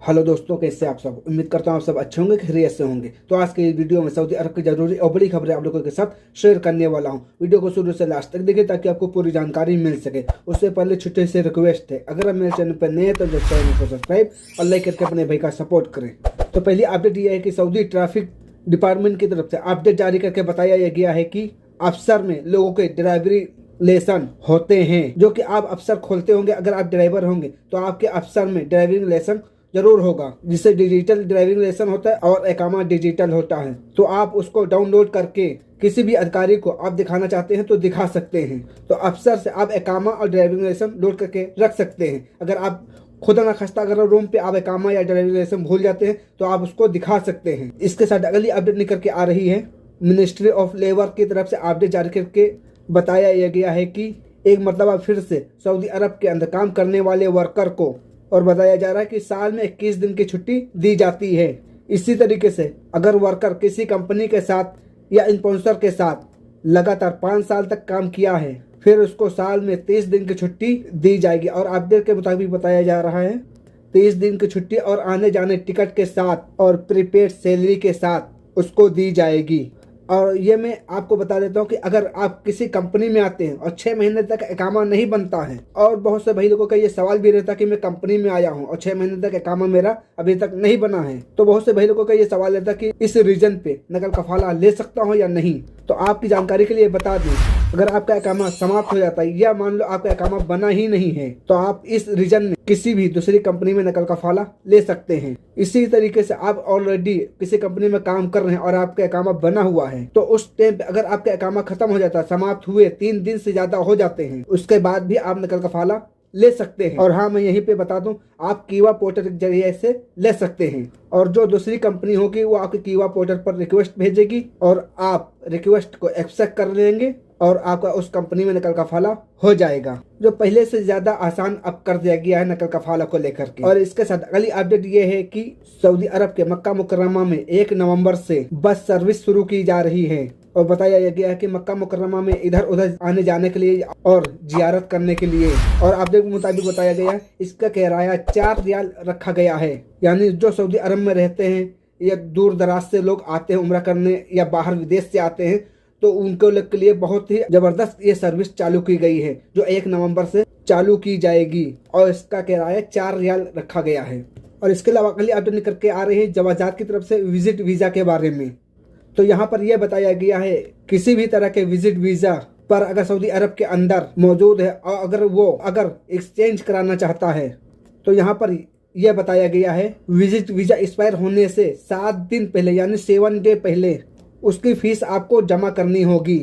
Hello दोस्तों, कैसे आप सब। उम्मीद करता हूँ आप सब अच्छे होंगे, खैरियत से होंगे। तो आज के इस वीडियो में सऊदी अरब की जरूरी और बड़ी खबरें आप लोगों के साथ शेयर करने वाला हूँ। वीडियो को शुरू से लास्ट तक देखिए ताकि आपको पूरी जानकारी मिल सके। उससे पहले छोटे से रिक्वेस्ट है, अगर आप मेरे चैनल पर नए हैं तो चैनल को सब्सक्राइब और लाइक करके अपने भाई का सपोर्ट करें। तो पहली अपडेट यह है कि सऊदी ट्रैफिक डिपार्टमेंट की तरफ से अपडेट जारी करके बताया गया है कि अफसर में लोगों के ड्राइवरी लेसन होते हैं, जो कि आप अफसर खोलते होंगे। अगर आप ड्राइवर होंगे तो आपके अफसर में ड्राइविंग लेसन जरूर होगा, जिससे डिजिटल ड्राइविंग लाइसेंस होता है और इकामा डिजिटल होता है। तो आप उसको डाउनलोड करके किसी भी अधिकारी को आप दिखाना चाहते हैं तो दिखा सकते हैं। तो अफसर से आप इकामा और ड्राइविंग लाइसेंस लोड करके रख सकते हैं। अगर आप खुदा ना खस्ता अगर रूम पे आप इकामा या ड्राइविंग लाइसेंस भूल जाते हैं तो आप उसको दिखा सकते हैं। इसके साथ अगली अपडेट निकल के आ रही है, मिनिस्ट्री ऑफ लेबर की तरफ से अपडेट जारी करके बताया गया है कि एक मरतबा फिर से सऊदी अरब के अंदर काम करने वाले वर्कर को और बताया जा रहा है कि साल में 21 दिन की छुट्टी दी जाती है। इसी तरीके से अगर वर्कर किसी कंपनी के साथ या स्पॉन्सर के साथ लगातार 5 साल तक काम किया है, फिर उसको साल में 30 दिन की छुट्टी दी जाएगी। और अपडेट के मुताबिक बताया जा रहा है 30 दिन की छुट्टी और आने जाने टिकट के साथ और प्रीपेड सैलरी के साथ उसको दी जाएगी। और ये मैं आपको बता देता हूँ कि अगर आप किसी कंपनी में आते हैं और 6 महीने तक इकामा नहीं बनता है, और बहुत से भाई लोगों का ये सवाल भी रहता है कि मैं कंपनी में आया हूँ और 6 महीने तक इकामा मेरा अभी तक नहीं बना है, तो बहुत से भाई लोगों का ये सवाल रहता है कि इस रीजन पे नकल कफाला ले सकता हूँ या नहीं। तो आपकी जानकारी के लिए बता दूं, अगर आपका इकामा समाप्त हो जाता है या मान लो आपका इकामा बना ही नहीं है, तो आप इस रीजन में किसी भी दूसरी कंपनी में नकल कफाला ले सकते हैं। इसी तरीके से आप ऑलरेडी किसी कंपनी में काम कर रहे हैं और आपका इकामा बना हुआ है, तो उस टाइम पे अगर आपका इकामा खत्म हो जाता है, समाप्त हुए 3 दिन से ज्यादा हो जाते हैं, उसके बाद भी आप नकल कफाला ले सकते हैं। और हाँ, मैं यहीं पे बता दूं, आप कीवा पोर्टल के जरिए से ले सकते हैं। और जो दूसरी कंपनी होगी वो आपके कीवा पोर्टल पर रिक्वेस्ट भेजेगी और आप रिक्वेस्ट को एक्सेप्ट कर लेंगे और आपका उस कंपनी में नकल कफाला हो जाएगा, जो पहले से ज्यादा आसान अब कर दिया गया है नकल कफाला को लेकर के। और इसके साथ अगली अपडेट ये है कि सऊदी अरब के मक्का मुकर्रमा में 1 नवंबर से बस सर्विस शुरू की जा रही है। और बताया गया है कि मक्का मुकर्रमा में इधर उधर आने जाने के लिए और जियारत करने के लिए, और अपडेट के मुताबिक बताया गया है इसका किराया 4 रियाल रखा गया है। यानी जो सऊदी अरब में रहते हैं या दूर दराज से लोग आते हैं उम्रा करने या बाहर विदेश से आते हैं, तो उनको लोग के लिए बहुत ही जबरदस्त ये सर्विस चालू की गई है, जो 1 नवंबर से चालू की जाएगी। और इसका किराया 4 रियाल रखा गया है। और इसके अलावा अगली अपडेट निकल के आ रही है जवाजात की तरफ से विजिट वीजा के बारे में। तो यहाँ पर यह बताया गया है किसी भी तरह के विजिट वीजा पर अगर सऊदी अरब के अंदर मौजूद है और अगर एक्सचेंज कराना चाहता है, तो यहाँ पर यह बताया गया है विजिट वीजा एक्सपायर होने से 7 दिन पहले यानी 7 डे पहले उसकी फीस आपको जमा करनी होगी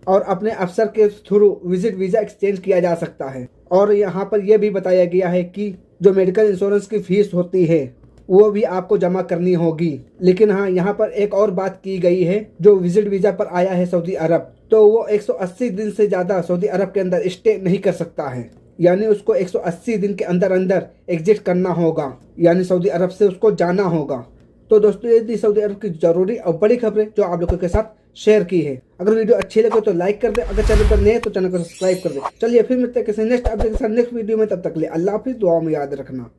और अपने अफसर के थ्रू विजिट वीजा एक्सचेंज किया जा सकता है। और यहाँ पर यह भी बताया गया है कि जो मेडिकल इंश्योरेंस की फीस होती है वो भी आपको जमा करनी होगी। लेकिन हाँ, यहाँ पर एक और बात की गई है, जो विजिट वीजा पर आया है सऊदी अरब, तो वो 180 दिन से ज्यादा सऊदी अरब के अंदर स्टे नहीं कर सकता है। यानी उसको 180 दिन के अंदर अंदर एग्जिट करना होगा, यानी सऊदी अरब से उसको जाना होगा। तो दोस्तों, ये थी सऊदी अरब की जरूरी और बड़ी खबरें जो आप लोगों के साथ शेयर की है। अगर वीडियो अच्छी लगे तो लाइक कर दे, अगर चैनल पर नए तो चैनल को सब्सक्राइब कर दे। चलिए फिर मिलते हैं किसी नेक्स्ट अपडेट के साथ नेक्स्ट वीडियो में। तब तक ले अल्लाह हाफिज़, दुआ में याद रखना।